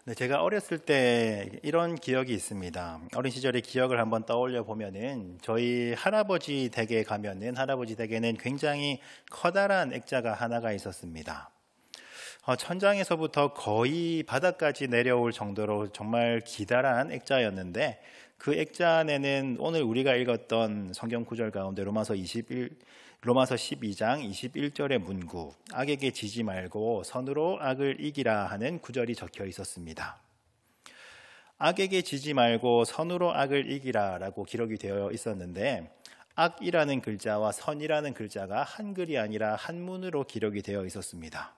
네, 제가 어렸을 때 이런 기억이 있습니다. 어린 시절의 기억을 한번 떠올려 보면은 저희 할아버지 댁에 가면은 할아버지 댁에는 굉장히 커다란 액자가 하나가 있었습니다. 천장에서부터 거의 바닥까지 내려올 정도로 정말 기다란 액자였는데 그 액자 안에는 오늘 우리가 읽었던 성경 구절 가운데 로마서 12장 21절의 문구 악에게 지지 말고 선으로 악을 이기라 하는 구절이 적혀 있었습니다. 악에게 지지 말고 선으로 악을 이기라 라고 기록이 되어 있었는데 악이라는 글자와 선이라는 글자가 한글이 아니라 한문으로 기록이 되어 있었습니다.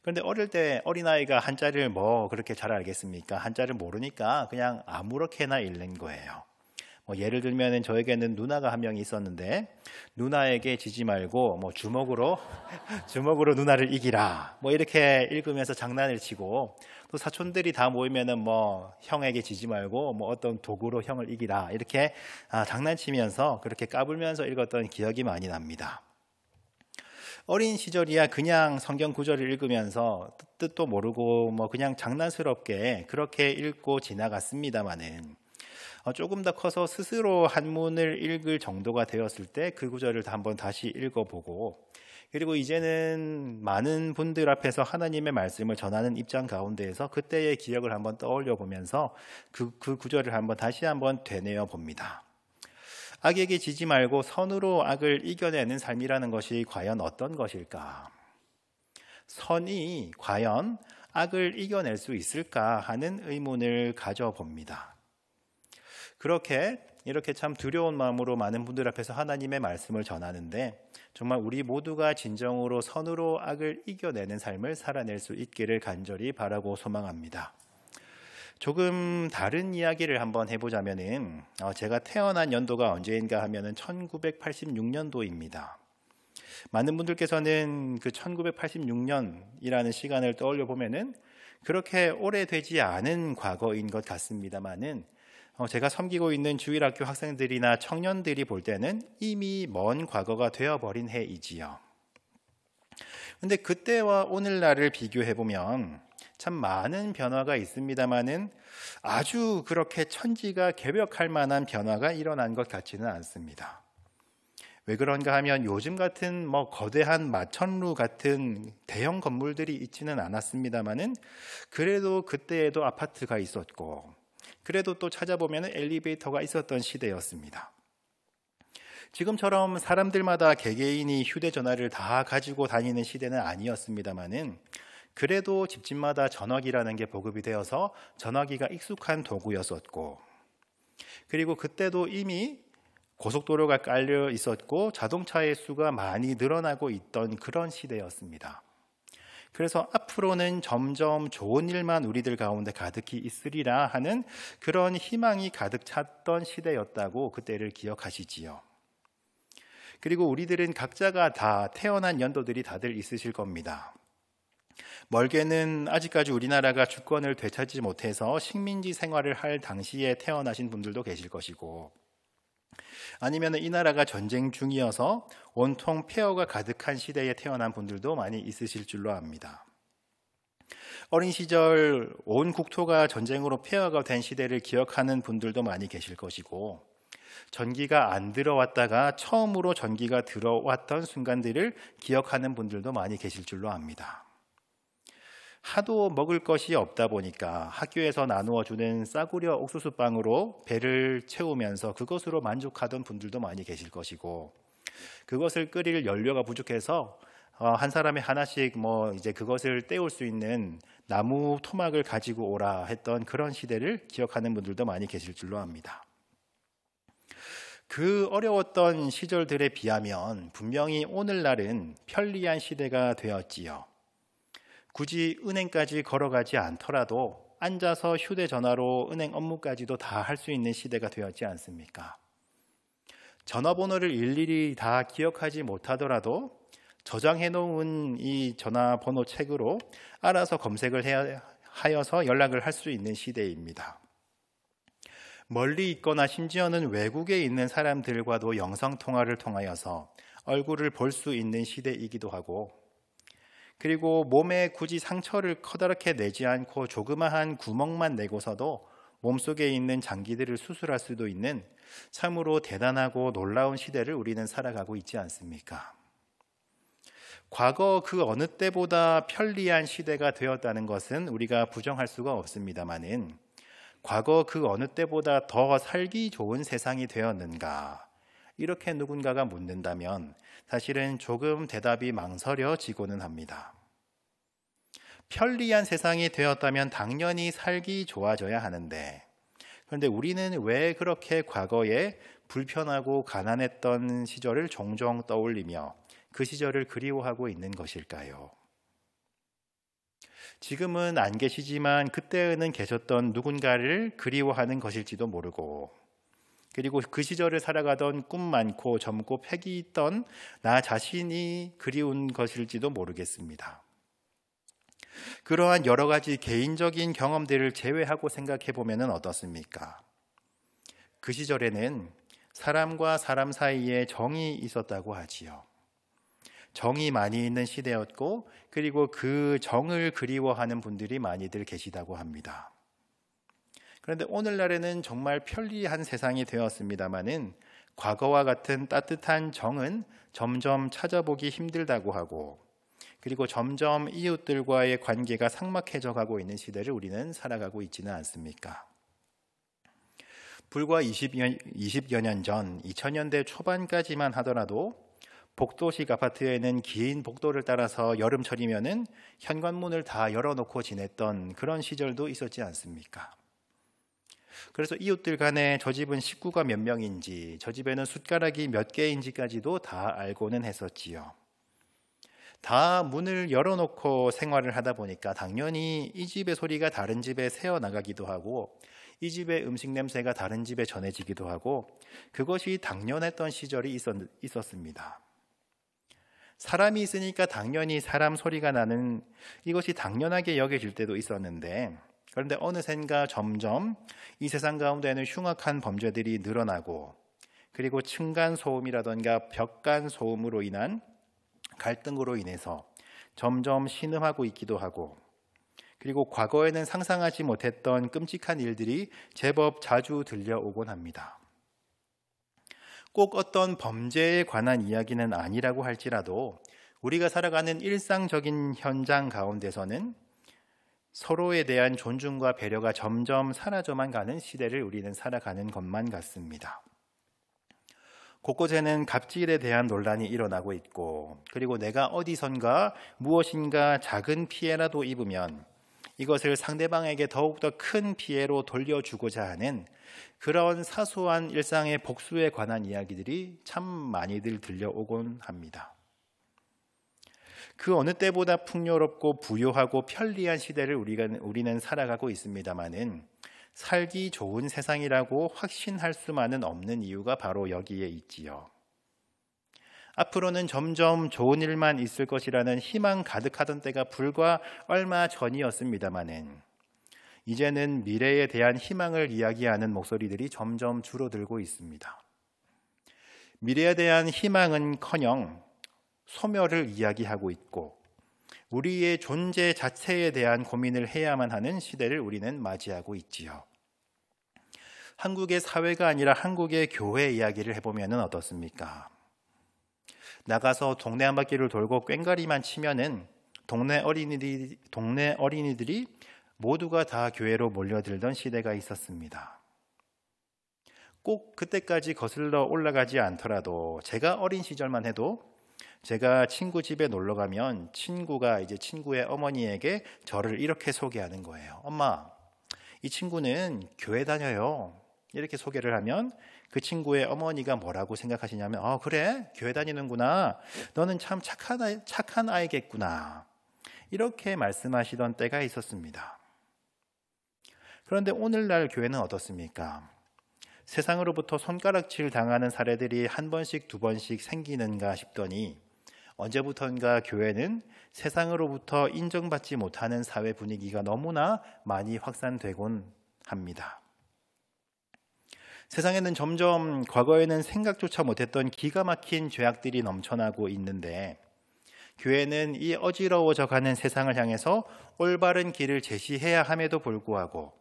그런데 어릴 때 어린아이가 한자를 뭐 그렇게 잘 알겠습니까? 한자를 모르니까 그냥 아무렇게나 읽는 거예요. 예를 들면 저에게는 누나가 한 명이 있었는데 누나에게 지지 말고 주먹으로 누나를 이기라 이렇게 읽으면서 장난을 치고, 또 사촌들이 다 모이면은 형에게 지지 말고 어떤 도구로 형을 이기라 이렇게 장난치면서 그렇게 까불면서 읽었던 기억이 많이 납니다. 어린 시절이야 그냥 성경 구절을 읽으면서 뜻도 모르고 그냥 장난스럽게 그렇게 읽고 지나갔습니다마는 조금 더 커서 스스로 한문을 읽을 정도가 되었을 때 그 구절을 한번 다시 읽어보고, 그리고 이제는 많은 분들 앞에서 하나님의 말씀을 전하는 입장 가운데에서 그때의 기억을 한번 떠올려 보면서 그 구절을 다시 한번 되뇌어 봅니다. 악에게 지지 말고 선으로 악을 이겨내는 삶이라는 것이 과연 어떤 것일까? 선이 과연 악을 이겨낼 수 있을까 하는 의문을 가져봅니다. 이렇게 참 두려운 마음으로 많은 분들 앞에서 하나님의 말씀을 전하는데 정말 우리 모두가 진정으로 선으로 악을 이겨내는 삶을 살아낼 수 있기를 간절히 바라고 소망합니다. 조금 다른 이야기를 한번 해보자면은 제가 태어난 연도가 언제인가 하면은 1986년도입니다. 많은 분들께서는 그 1986년이라는 시간을 떠올려 보면은 그렇게 오래되지 않은 과거인 것 같습니다만은 제가 섬기고 있는 주일학교 학생들이나 청년들이 볼 때는 이미 먼 과거가 되어버린 해이지요. 근데 그때와 오늘날을 비교해보면 참 많은 변화가 있습니다만은 아주 그렇게 천지가 개벽할 만한 변화가 일어난 것 같지는 않습니다. 왜 그런가 하면 요즘 같은 거대한 마천루 같은 대형 건물들이 있지는 않았습니다만은 그래도 그때에도 아파트가 있었고, 그래도 또 찾아보면 엘리베이터가 있었던 시대였습니다. 지금처럼 사람들마다 개개인이 휴대전화를 다 가지고 다니는 시대는 아니었습니다만은 그래도 집집마다 전화기라는 게 보급이 되어서 전화기가 익숙한 도구였었고, 그리고 그때도 이미 고속도로가 깔려 있었고 자동차의 수가 많이 늘어나고 있던 그런 시대였습니다. 그래서 앞으로는 점점 좋은 일만 우리들 가운데 가득히 있으리라 하는 그런 희망이 가득 찼던 시대였다고 그때를 기억하시지요. 그리고 우리들은 각자가 다 태어난 연도들이 다들 있으실 겁니다. 멀게는 아직까지 우리나라가 주권을 되찾지 못해서 식민지 생활을 할 당시에 태어나신 분들도 계실 것이고, 아니면 이 나라가 전쟁 중이어서 온통 폐허가 가득한 시대에 태어난 분들도 많이 있으실 줄로 압니다. 어린 시절 온 국토가 전쟁으로 폐허가 된 시대를 기억하는 분들도 많이 계실 것이고, 전기가 안 들어왔다가 처음으로 전기가 들어왔던 순간들을 기억하는 분들도 많이 계실 줄로 압니다. 하도 먹을 것이 없다 보니까 학교에서 나누어 주는 싸구려 옥수수빵으로 배를 채우면서 그것으로 만족하던 분들도 많이 계실 것이고, 그것을 끓일 연료가 부족해서 한 사람이 하나씩 이제 그것을 때울 수 있는 나무 토막을 가지고 오라 했던 그런 시대를 기억하는 분들도 많이 계실 줄로 압니다. 그 어려웠던 시절들에 비하면 분명히 오늘날은 편리한 시대가 되었지요. 굳이 은행까지 걸어가지 않더라도 앉아서 휴대전화로 은행 업무까지도 다 할 수 있는 시대가 되었지 않습니까? 전화번호를 일일이 다 기억하지 못하더라도 저장해 놓은 이 전화번호 책으로 알아서 검색을 하여서 연락을 할 수 있는 시대입니다. 멀리 있거나 심지어는 외국에 있는 사람들과도 영상통화를 통하여서 얼굴을 볼 수 있는 시대이기도 하고, 그리고 몸에 굳이 상처를 커다랗게 내지 않고 조그마한 구멍만 내고서도 몸속에 있는 장기들을 수술할 수도 있는 참으로 대단하고 놀라운 시대를 우리는 살아가고 있지 않습니까? 과거 그 어느 때보다 편리한 시대가 되었다는 것은 우리가 부정할 수가 없습니다마는 과거 그 어느 때보다 더 살기 좋은 세상이 되었는가? 이렇게 누군가가 묻는다면 사실은 조금 대답이 망설여지고는 합니다. 편리한 세상이 되었다면 당연히 살기 좋아져야 하는데, 그런데 우리는 왜 그렇게 과거에 불편하고 가난했던 시절을 종종 떠올리며 그 시절을 그리워하고 있는 것일까요? 지금은 안 계시지만 그때는 계셨던 누군가를 그리워하는 것일지도 모르고, 그리고 그 시절을 살아가던 꿈 많고 젊고 패기 있던 나 자신이 그리운 것일지도 모르겠습니다. 그러한 여러 가지 개인적인 경험들을 제외하고 생각해 보면 어떻습니까? 그 시절에는 사람과 사람 사이에 정이 있었다고 하지요. 정이 많이 있는 시대였고, 그리고 그 정을 그리워하는 분들이 많이들 계시다고 합니다. 그런데 오늘날에는 정말 편리한 세상이 되었습니다마는 과거와 같은 따뜻한 정은 점점 찾아보기 힘들다고 하고, 그리고 점점 이웃들과의 관계가 삭막해져 가고 있는 시대를 우리는 살아가고 있지는 않습니까? 불과 20여 년 전 2000년대 초반까지만 하더라도 복도식 아파트에는 긴 복도를 따라서 여름철이면은 현관문을 다 열어놓고 지냈던 그런 시절도 있었지 않습니까? 그래서 이웃들 간에 저 집은 식구가 몇 명인지, 저 집에는 숟가락이 몇 개인지까지도 다 알고는 했었지요. 다 문을 열어놓고 생활을 하다 보니까 당연히 이 집의 소리가 다른 집에 새어나가기도 하고, 이 집의 음식 냄새가 다른 집에 전해지기도 하고, 그것이 당연했던 시절이 있었습니다. 사람이 있으니까 당연히 사람 소리가 나는 이것이 당연하게 여겨질 때도 있었는데, 그런데 어느샌가 점점 이 세상 가운데는 흉악한 범죄들이 늘어나고, 그리고 층간소음이라던가 벽간소음으로 인한 갈등으로 인해서 점점 신음하고 있기도 하고, 그리고 과거에는 상상하지 못했던 끔찍한 일들이 제법 자주 들려오곤 합니다. 꼭 어떤 범죄에 관한 이야기는 아니라고 할지라도 우리가 살아가는 일상적인 현장 가운데서는 서로에 대한 존중과 배려가 점점 사라져만 가는 시대를 우리는 살아가는 것만 같습니다. 곳곳에는 갑질에 대한 논란이 일어나고 있고, 그리고 내가 어디선가 무엇인가 작은 피해라도 입으면 이것을 상대방에게 더욱더 큰 피해로 돌려주고자 하는 그런 사소한 일상의 복수에 관한 이야기들이 참 많이들 들려오곤 합니다. 그 어느 때보다 풍요롭고 부유하고 편리한 시대를 우리는 살아가고 있습니다마는 살기 좋은 세상이라고 확신할 수만은 없는 이유가 바로 여기에 있지요. 앞으로는 점점 좋은 일만 있을 것이라는 희망 가득하던 때가 불과 얼마 전이었습니다마는 이제는 미래에 대한 희망을 이야기하는 목소리들이 점점 줄어들고 있습니다. 미래에 대한 희망은커녕 소멸을 이야기하고 있고, 우리의 존재 자체에 대한 고민을 해야만 하는 시대를 우리는 맞이하고 있지요. 한국의 사회가 아니라 한국의 교회 이야기를 해보면 어떻습니까? 나가서 동네 한 바퀴를 돌고 꽹과리만 치면은 동네 어린이들이 모두가 다 교회로 몰려들던 시대가 있었습니다. 꼭 그때까지 거슬러 올라가지 않더라도 제가 어린 시절만 해도 제가 친구 집에 놀러 가면 친구가 이제 친구의 어머니에게 저를 이렇게 소개하는 거예요. 엄마, 이 친구는 교회 다녀요. 이렇게 소개를 하면 그 친구의 어머니가 뭐라고 생각하시냐면, 그래? 교회 다니는구나. 너는 참 착한 아이겠구나. 이렇게 말씀하시던 때가 있었습니다. 그런데 오늘날 교회는 어떻습니까? 세상으로부터 손가락질 당하는 사례들이 한 번씩 두 번씩 생기는가 싶더니 언제부턴가 교회는 세상으로부터 인정받지 못하는 사회 분위기가 너무나 많이 확산되곤 합니다. 세상에는 점점 과거에는 생각조차 못했던 기가 막힌 죄악들이 넘쳐나고 있는데, 교회는 이 어지러워져가는 세상을 향해서 올바른 길을 제시해야 함에도 불구하고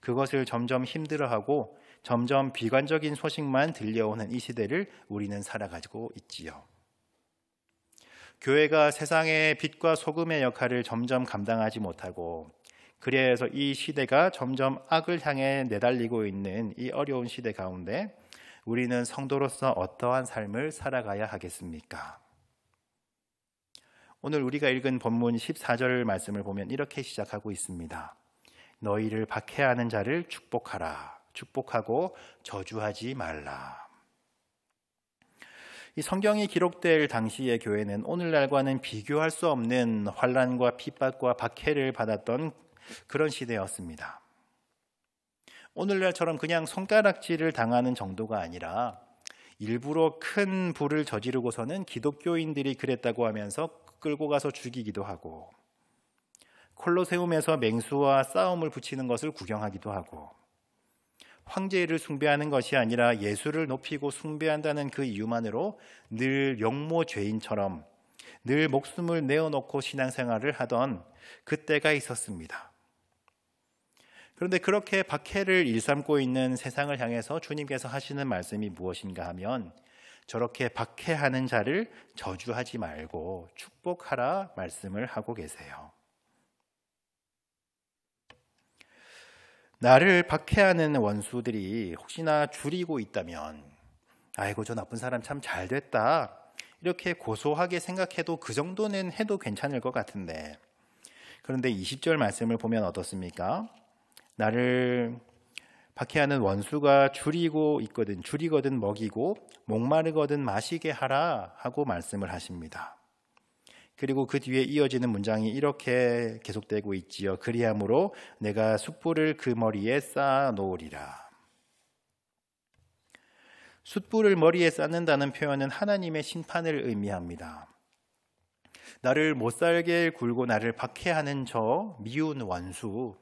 그것을 점점 힘들어하고 점점 비관적인 소식만 들려오는 이 시대를 우리는 살아가지고 있지요. 교회가 세상의 빛과 소금의 역할을 점점 감당하지 못하고, 그래서 이 시대가 점점 악을 향해 내달리고 있는 이 어려운 시대 가운데 우리는 성도로서 어떠한 삶을 살아가야 하겠습니까? 오늘 우리가 읽은 본문 14절 말씀을 보면 이렇게 시작하고 있습니다. 너희를 박해하는 자를 축복하라. 축복하고 저주하지 말라. 이 성경이 기록될 당시의 교회는 오늘날과는 비교할 수 없는 환난과 핍박과 박해를 받았던 그런 시대였습니다. 오늘날처럼 그냥 손가락질을 당하는 정도가 아니라 일부러 큰 불을 저지르고서는 기독교인들이 그랬다고 하면서 끌고 가서 죽이기도 하고, 콜로세움에서 맹수와 싸움을 붙이는 것을 구경하기도 하고, 황제를 숭배하는 것이 아니라 예수를 높이고 숭배한다는 그 이유만으로 늘 용모 죄인처럼 늘 목숨을 내어놓고 신앙생활을 하던 그때가 있었습니다. 그런데 그렇게 박해를 일삼고 있는 세상을 향해서 주님께서 하시는 말씀이 무엇인가 하면, 저렇게 박해하는 자를 저주하지 말고 축복하라 말씀을 하고 계세요. 나를 박해하는 원수들이 혹시나 줄이고 있다면, 아이고 저 나쁜 사람 참 잘됐다, 이렇게 고소하게 생각해도 그 정도는 해도 괜찮을 것 같은데, 그런데 20절 말씀을 보면 어떻습니까? 나를 박해하는 원수가 줄이거든 먹이고 목마르거든 마시게 하라 하고 말씀을 하십니다. 그리고 그 뒤에 이어지는 문장이 이렇게 계속되고 있지요. 그리함으로 내가 숯불을 그 머리에 쌓아 놓으리라. 숯불을 머리에 쌓는다는 표현은 하나님의 심판을 의미합니다. 나를 못살게 굴고 나를 박해하는 저 미운 원수,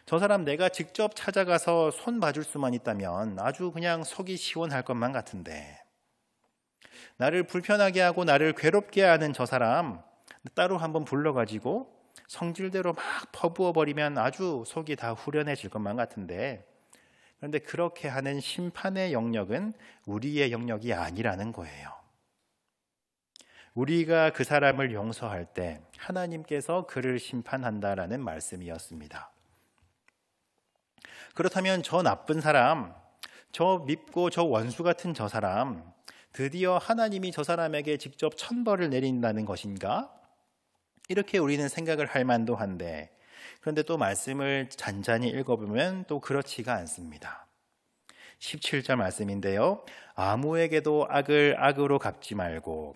저 사람 내가 직접 찾아가서 손 봐줄 수만 있다면 아주 그냥 속이 시원할 것만 같은데, 나를 불편하게 하고 나를 괴롭게 하는 저 사람 따로 한번 불러가지고 성질대로 막 퍼부어버리면 아주 속이 다 후련해질 것만 같은데, 그런데 그렇게 하는 심판의 영역은 우리의 영역이 아니라는 거예요. 우리가 그 사람을 용서할 때 하나님께서 그를 심판한다라는 말씀이었습니다. 그렇다면 저 나쁜 사람, 저 밉고 저 원수 같은 저 사람, 드디어 하나님이 저 사람에게 직접 천벌을 내린다는 것인가? 이렇게 우리는 생각을 할 만도 한데, 그런데 또 말씀을 잔잔히 읽어보면 또 그렇지가 않습니다. 17절 말씀인데요. 아무에게도 악을 악으로 갚지 말고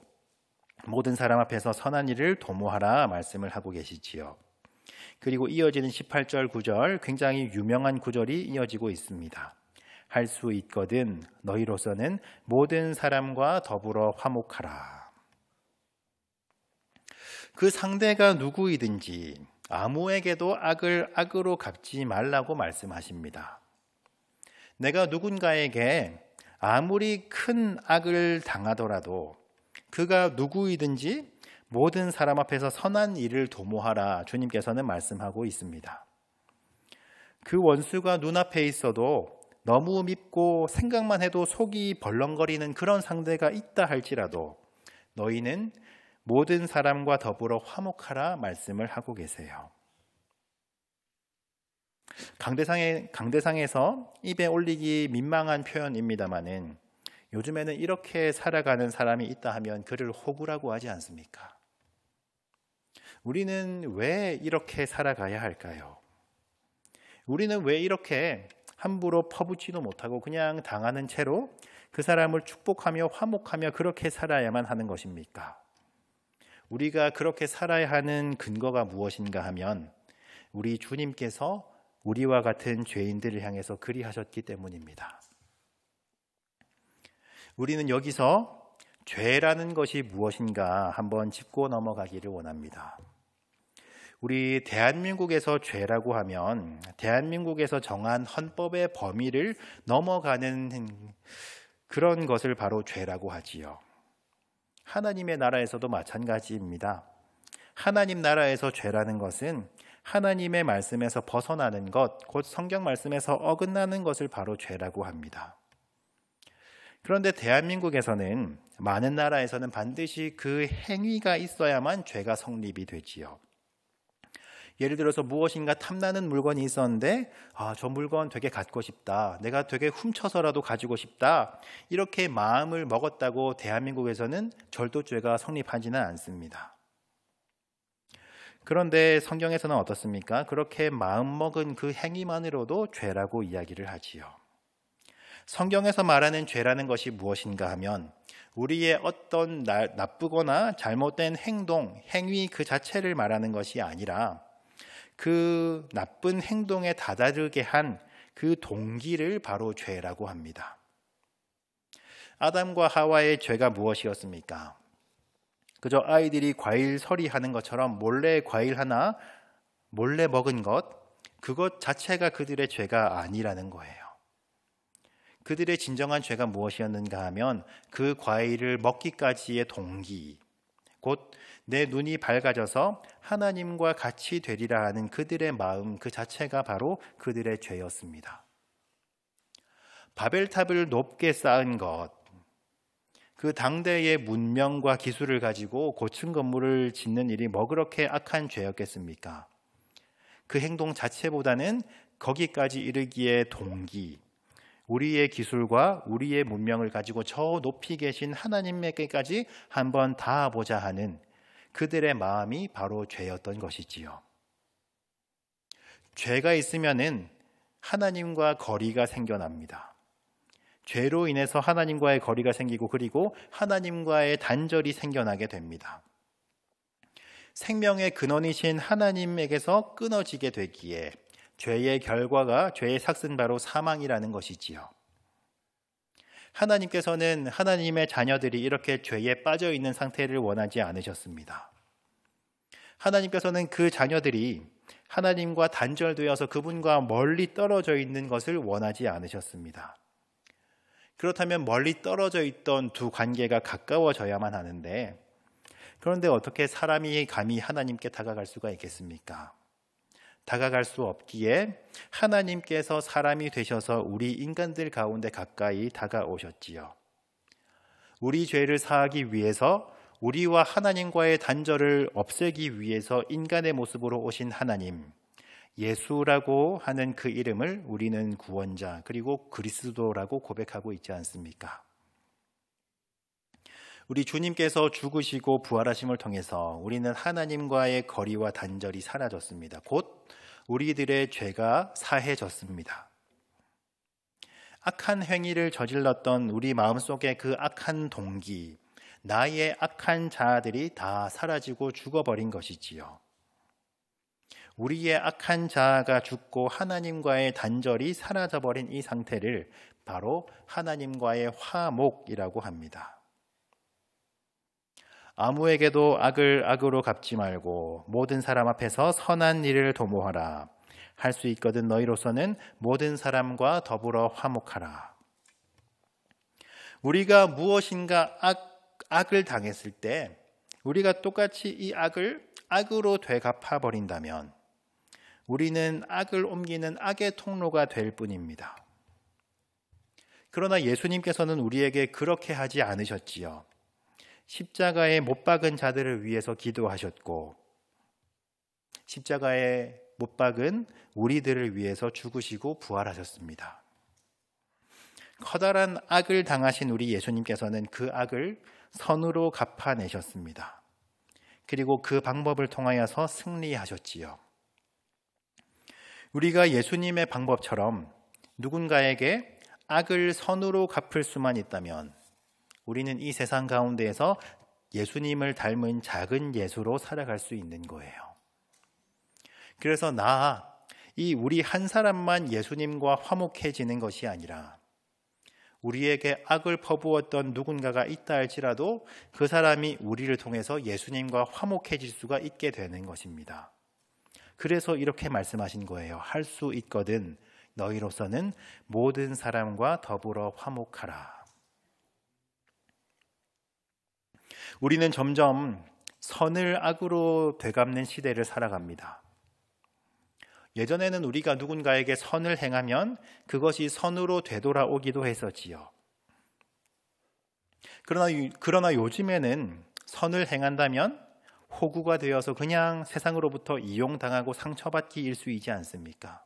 모든 사람 앞에서 선한 일을 도모하라 말씀을 하고 계시지요. 그리고 이어지는 18절 9절, 굉장히 유명한 구절이 이어지고 있습니다. 할 수 있거든 너희로서는 모든 사람과 더불어 화목하라. 그 상대가 누구이든지 아무에게도 악을 악으로 갚지 말라고 말씀하십니다. 내가 누군가에게 아무리 큰 악을 당하더라도 그가 누구이든지 모든 사람 앞에서 선한 일을 도모하라 주님께서는 말씀하고 있습니다. 그 원수가 눈앞에 있어도 너무 밉고 생각만 해도 속이 벌렁거리는 그런 상대가 있다 할지라도 너희는 모든 사람과 더불어 화목하라 말씀을 하고 계세요. 강대상에서 입에 올리기 민망한 표현입니다마는 요즘에는 이렇게 살아가는 사람이 있다 하면 그를 호구라고 하지 않습니까? 우리는 왜 이렇게 살아가야 할까요? 우리는 왜 이렇게 함부로 퍼붓지도 못하고 그냥 당하는 채로 그 사람을 축복하며 화목하며 그렇게 살아야만 하는 것입니까? 우리가 그렇게 살아야 하는 근거가 무엇인가 하면 우리 주님께서 우리와 같은 죄인들을 향해서 그리하셨기 때문입니다. 우리는 여기서 죄라는 것이 무엇인가 한번 짚고 넘어가기를 원합니다. 우리 대한민국에서 죄라고 하면 대한민국에서 정한 헌법의 범위를 넘어가는 그런 것을 바로 죄라고 하지요. 하나님의 나라에서도 마찬가지입니다. 하나님 나라에서 죄라는 것은 하나님의 말씀에서 벗어나는 것, 곧 성경 말씀에서 어긋나는 것을 바로 죄라고 합니다. 그런데 대한민국에서는 많은 나라에서는 반드시 그 행위가 있어야만 죄가 성립이 되지요. 예를 들어서 무엇인가 탐나는 물건이 있었는데 저 물건 되게 갖고 싶다. 내가 되게 훔쳐서라도 가지고 싶다. 이렇게 마음을 먹었다고 대한민국에서는 절도죄가 성립하지는 않습니다. 그런데 성경에서는 어떻습니까? 그렇게 마음먹은 그 행위만으로도 죄라고 이야기를 하지요. 성경에서 말하는 죄라는 것이 무엇인가 하면 우리의 어떤 나쁘거나 잘못된 행동, 행위 그 자체를 말하는 것이 아니라 그 나쁜 행동에 다다르게 한 그 동기를 바로 죄라고 합니다. 아담과 하와의 죄가 무엇이었습니까? 그저 아이들이 과일 서리하는 것처럼 몰래 과일 하나 몰래 먹은 것, 그것 자체가 그들의 죄가 아니라는 거예요. 그들의 진정한 죄가 무엇이었는가 하면 그 과일을 먹기까지의 동기, 곧 내 눈이 밝아져서 하나님과 같이 되리라 하는 그들의 마음 그 자체가 바로 그들의 죄였습니다. 바벨탑을 높게 쌓은 것, 그 당대의 문명과 기술을 가지고 고층 건물을 짓는 일이 뭐 그렇게 악한 죄였겠습니까? 그 행동 자체보다는 거기까지 이르기의 동기, 우리의 기술과 우리의 문명을 가지고 저 높이 계신 하나님에게까지 한번 닿아보자 하는 그들의 마음이 바로 죄였던 것이지요. 죄가 있으면은 하나님과 거리가 생겨납니다. 죄로 인해서 하나님과의 거리가 생기고 그리고 하나님과의 단절이 생겨나게 됩니다. 생명의 근원이신 하나님에게서 끊어지게 되기에 죄의 결과가 죄의 삭은 바로 사망이라는 것이지요. 하나님께서는 하나님의 자녀들이 이렇게 죄에 빠져 있는 상태를 원하지 않으셨습니다. 하나님께서는 그 자녀들이 하나님과 단절되어서 그분과 멀리 떨어져 있는 것을 원하지 않으셨습니다. 그렇다면 멀리 떨어져 있던 두 관계가 가까워져야만 하는데, 그런데 어떻게 사람이 감히 하나님께 다가갈 수가 있겠습니까? 다가갈 수 없기에 하나님께서 사람이 되셔서 우리 인간들 가운데 가까이 다가오셨지요. 우리 죄를 사하기 위해서 우리와 하나님과의 단절을 없애기 위해서 인간의 모습으로 오신 하나님, 예수라고 하는 그 이름을 우리는 구원자 그리고 그리스도라고 고백하고 있지 않습니까? 우리 주님께서 죽으시고 부활하심을 통해서 우리는 하나님과의 거리와 단절이 사라졌습니다. 곧 우리들의 죄가 사해졌습니다. 악한 행위를 저질렀던 우리 마음속의 그 악한 동기, 나의 악한 자아들이 다 사라지고 죽어버린 것이지요. 우리의 악한 자아가 죽고 하나님과의 단절이 사라져버린 이 상태를 바로 하나님과의 화목이라고 합니다. 아무에게도 악을 악으로 갚지 말고 모든 사람 앞에서 선한 일을 도모하라. 할 수 있거든 너희로서는 모든 사람과 더불어 화목하라. 우리가 무엇인가 악을 당했을 때 우리가 똑같이 이 악을 악으로 되갚아버린다면 우리는 악을 옮기는 악의 통로가 될 뿐입니다. 그러나 예수님께서는 우리에게 그렇게 하지 않으셨지요. 십자가에 못 박은 자들을 위해서 기도하셨고 십자가에 못 박은 우리들을 위해서 죽으시고 부활하셨습니다. 커다란 악을 당하신 우리 예수님께서는 그 악을 선으로 갚아내셨습니다. 그리고 그 방법을 통하여서 승리하셨지요. 우리가 예수님의 방법처럼 누군가에게 악을 선으로 갚을 수만 있다면 우리는 이 세상 가운데에서 예수님을 닮은 작은 예수로 살아갈 수 있는 거예요. 그래서 우리 한 사람만 예수님과 화목해지는 것이 아니라 우리에게 악을 퍼부었던 누군가가 있다 할지라도 그 사람이 우리를 통해서 예수님과 화목해질 수가 있게 되는 것입니다. 그래서 이렇게 말씀하신 거예요. 할 수 있거든 너희로서는 모든 사람과 더불어 화목하라. 우리는 점점 선을 악으로 되갚는 시대를 살아갑니다. 예전에는 우리가 누군가에게 선을 행하면 그것이 선으로 되돌아오기도 했었지요. 그러나 요즘에는 선을 행한다면 호구가 되어서 그냥 세상으로부터 이용당하고 상처받기 일쑤이지 않습니까?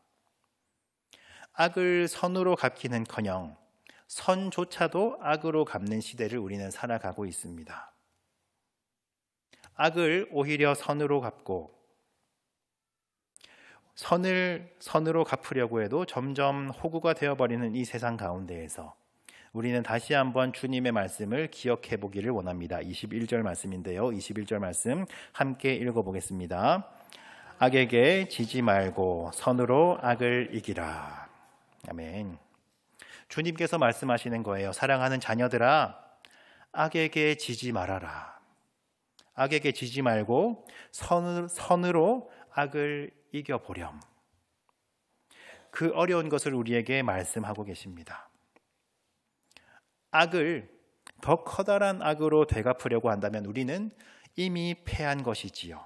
악을 선으로 갚기는커녕 선조차도 악으로 갚는 시대를 우리는 살아가고 있습니다. 악을 오히려 선으로 갚고 선을 선으로 갚으려고 해도 점점 호구가 되어버리는 이 세상 가운데에서 우리는 다시 한번 주님의 말씀을 기억해 보기를 원합니다. 21절 말씀인데요. 21절 말씀 함께 읽어보겠습니다. 악에게 지지 말고 선으로 악을 이기라. 아멘. 주님께서 말씀하시는 거예요. 사랑하는 자녀들아, 악에게 지지 말아라. 악에게 지지 말고 선으로 악을 이겨보렴. 그 어려운 것을 우리에게 말씀하고 계십니다. 악을 더 커다란 악으로 되갚으려고 한다면 우리는 이미 패한 것이지요.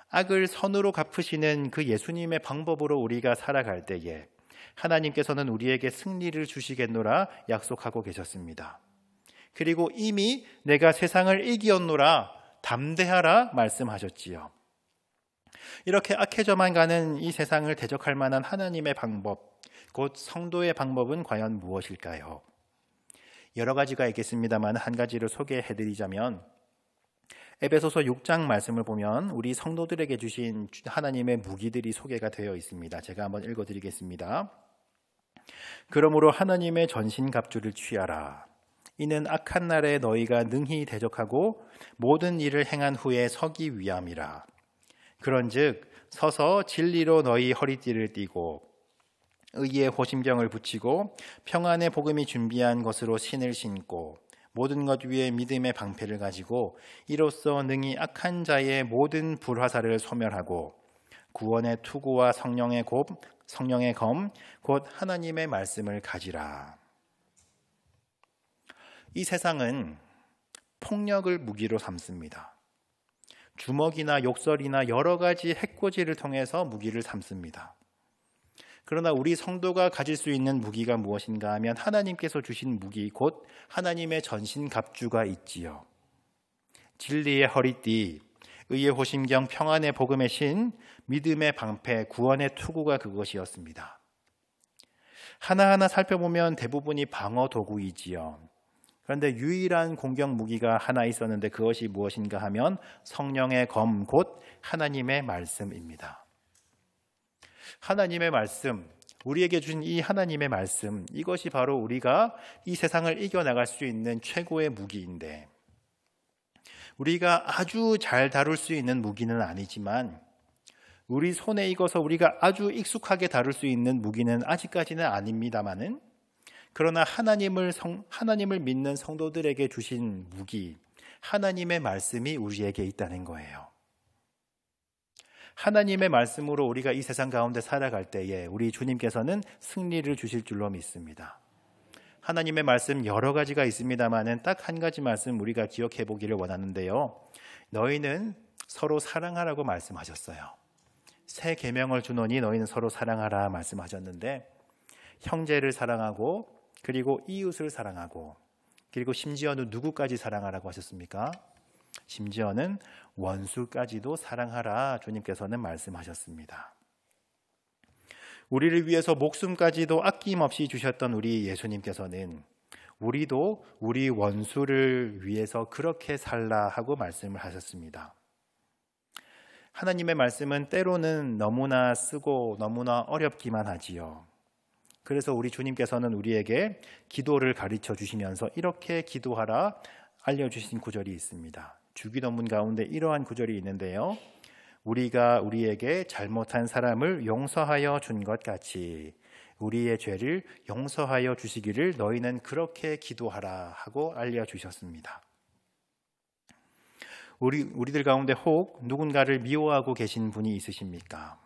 악을 선으로 갚으시는 그 예수님의 방법으로 우리가 살아갈 때에 하나님께서는 우리에게 승리를 주시겠노라 약속하고 계셨습니다. 그리고 이미 내가 세상을 이기었노라 담대하라 말씀하셨지요. 이렇게 악해져만 가는 이 세상을 대적할 만한 하나님의 방법, 곧 성도의 방법은 과연 무엇일까요? 여러 가지가 있겠습니다만 한 가지를 소개해드리자면 에베소서 6장 말씀을 보면 우리 성도들에게 주신 하나님의 무기들이 소개가 되어 있습니다. 제가 한번 읽어드리겠습니다. 그러므로 하나님의 전신갑주를 취하라. 이는 악한 날에 너희가 능히 대적하고 모든 일을 행한 후에 서기 위함이라. 그런즉 서서 진리로 너희 허리띠를 띠고 의의 호심경을 붙이고 평안의 복음이 준비한 것으로 신을 신고 모든 것 위에 믿음의 방패를 가지고 이로써 능히 악한 자의 모든 불화살을 소멸하고 구원의 투구와 성령의 검 곧 하나님의 말씀을 가지라. 이 세상은 폭력을 무기로 삼습니다. 주먹이나 욕설이나 여러 가지 해코지를 통해서 무기를 삼습니다. 그러나 우리 성도가 가질 수 있는 무기가 무엇인가 하면 하나님께서 주신 무기 곧 하나님의 전신갑주가 있지요. 진리의 허리띠, 의의 호심경, 평안의 복음의 신, 믿음의 방패, 구원의 투구가 그것이었습니다. 하나하나 살펴보면 대부분이 방어 도구이지요. 그런데 유일한 공격 무기가 하나 있었는데 그것이 무엇인가 하면 성령의 검, 곧 하나님의 말씀입니다. 하나님의 말씀, 우리에게 주신 이 하나님의 말씀, 이것이 바로 우리가 이 세상을 이겨나갈 수 있는 최고의 무기인데 우리가 아주 잘 다룰 수 있는 무기는 아니지만 우리 손에 익어서 우리가 아주 익숙하게 다룰 수 있는 무기는 아직까지는 아닙니다마는 그러나 하나님을 믿는 성도들에게 주신 무기, 하나님의 말씀이 우리에게 있다는 거예요. 하나님의 말씀으로 우리가 이 세상 가운데 살아갈 때에 우리 주님께서는 승리를 주실 줄로 믿습니다. 하나님의 말씀 여러 가지가 있습니다만은 딱 한 가지 말씀 우리가 기억해 보기를 원하는데요. 너희는 서로 사랑하라고 말씀하셨어요. 새 계명을 주노니 너희는 서로 사랑하라 말씀하셨는데 형제를 사랑하고 그리고 이웃을 사랑하고 그리고 심지어는 누구까지 사랑하라고 하셨습니까? 심지어는 원수까지도 사랑하라 주님께서는 말씀하셨습니다. 우리를 위해서 목숨까지도 아낌없이 주셨던 우리 예수님께서는 우리도 우리 원수를 위해서 그렇게 살라 하고 말씀을 하셨습니다. 하나님의 말씀은 때로는 너무나 쓰고 너무나 어렵기만 하지요. 그래서 우리 주님께서는 우리에게 기도를 가르쳐 주시면서 이렇게 기도하라 알려주신 구절이 있습니다. 주기도문 가운데 이러한 구절이 있는데요. 우리가 우리에게 잘못한 사람을 용서하여 준 것 같이 우리의 죄를 용서하여 주시기를 너희는 그렇게 기도하라 하고 알려주셨습니다. 우리들 가운데 혹 누군가를 미워하고 계신 분이 있으십니까?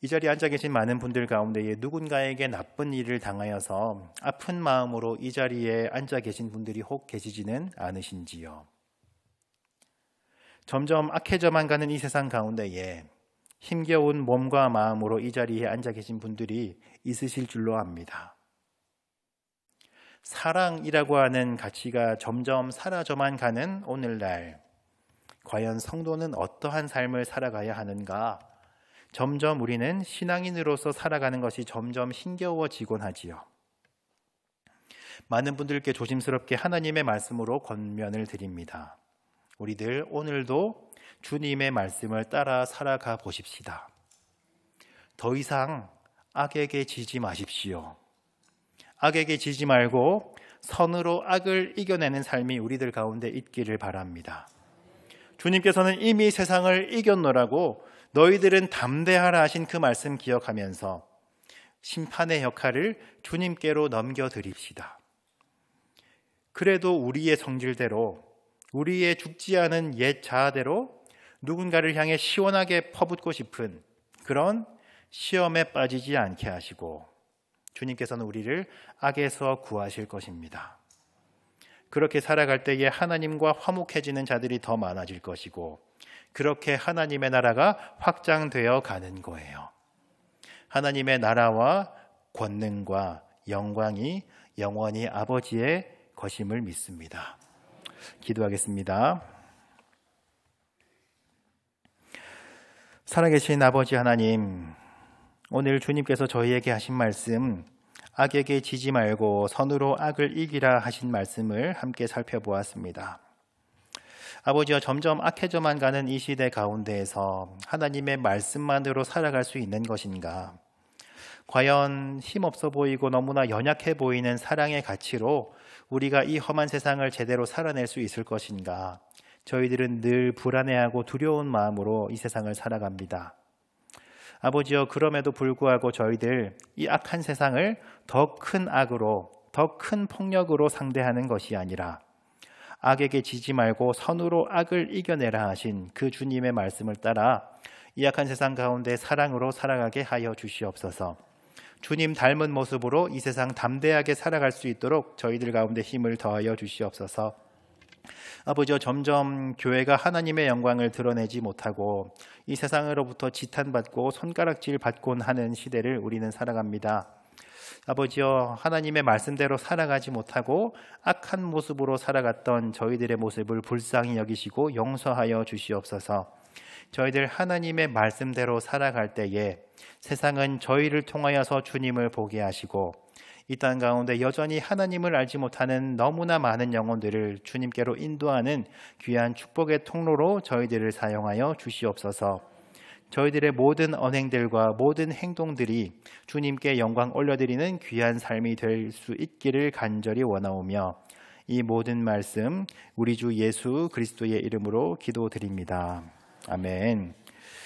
이 자리에 앉아 계신 많은 분들 가운데에 누군가에게 나쁜 일을 당하여서 아픈 마음으로 이 자리에 앉아 계신 분들이 혹 계시지는 않으신지요? 점점 악해져만 가는 이 세상 가운데에 힘겨운 몸과 마음으로 이 자리에 앉아 계신 분들이 있으실 줄로 압니다. 사랑이라고 하는 가치가 점점 사라져만 가는 오늘날, 과연 성도는 어떠한 삶을 살아가야 하는가? 점점 우리는 신앙인으로서 살아가는 것이 점점 힘겨워지곤 하지요. 많은 분들께 조심스럽게 하나님의 말씀으로 권면을 드립니다. 우리들 오늘도 주님의 말씀을 따라 살아가 보십시다. 더 이상 악에게 지지 마십시오. 악에게 지지 말고 선으로 악을 이겨내는 삶이 우리들 가운데 있기를 바랍니다. 주님께서는 이미 세상을 이겼노라고 너희들은 담대하라 하신 그 말씀 기억하면서 심판의 역할을 주님께로 넘겨드립시다. 그래도 우리의 성질대로, 우리의 죽지 않은 옛 자아대로 누군가를 향해 시원하게 퍼붓고 싶은 그런 시험에 빠지지 않게 하시고, 주님께서는 우리를 악에서 구하실 것입니다. 그렇게 살아갈 때에 하나님과 화목해지는 자들이 더 많아질 것이고, 그렇게 하나님의 나라가 확장되어 가는 거예요. 하나님의 나라와 권능과 영광이 영원히 아버지의 것임을 믿습니다. 기도하겠습니다. 살아계신 아버지 하나님, 오늘 주님께서 저희에게 하신 말씀, 악에게 지지 말고 선으로 악을 이기라 하신 말씀을 함께 살펴보았습니다. 아버지여, 점점 악해져만 가는 이 시대 가운데에서 하나님의 말씀만으로 살아갈 수 있는 것인가? 과연 힘없어 보이고 너무나 연약해 보이는 사랑의 가치로 우리가 이 험한 세상을 제대로 살아낼 수 있을 것인가? 저희들은 늘 불안해하고 두려운 마음으로 이 세상을 살아갑니다. 아버지여, 그럼에도 불구하고 저희들 이 악한 세상을 더 큰 악으로, 더 큰 폭력으로 상대하는 것이 아니라 악에게 지지 말고 선으로 악을 이겨내라 하신 그 주님의 말씀을 따라 이 악한 세상 가운데 사랑으로 살아가게 하여 주시옵소서. 주님 닮은 모습으로 이 세상 담대하게 살아갈 수 있도록 저희들 가운데 힘을 더하여 주시옵소서. 아버지여, 점점 교회가 하나님의 영광을 드러내지 못하고 이 세상으로부터 지탄받고 손가락질 받곤 하는 시대를 우리는 살아갑니다. 아버지여, 하나님의 말씀대로 살아가지 못하고 악한 모습으로 살아갔던 저희들의 모습을 불쌍히 여기시고 용서하여 주시옵소서. 저희들 하나님의 말씀대로 살아갈 때에 세상은 저희를 통하여서 주님을 보게 하시고, 이 땅 가운데 여전히 하나님을 알지 못하는 너무나 많은 영혼들을 주님께로 인도하는 귀한 축복의 통로로 저희들을 사용하여 주시옵소서. 저희들의 모든 언행들과 모든 행동들이 주님께 영광 올려드리는 귀한 삶이 될 수 있기를 간절히 원하오며, 이 모든 말씀 우리 주 예수 그리스도의 이름으로 기도드립니다. 아멘.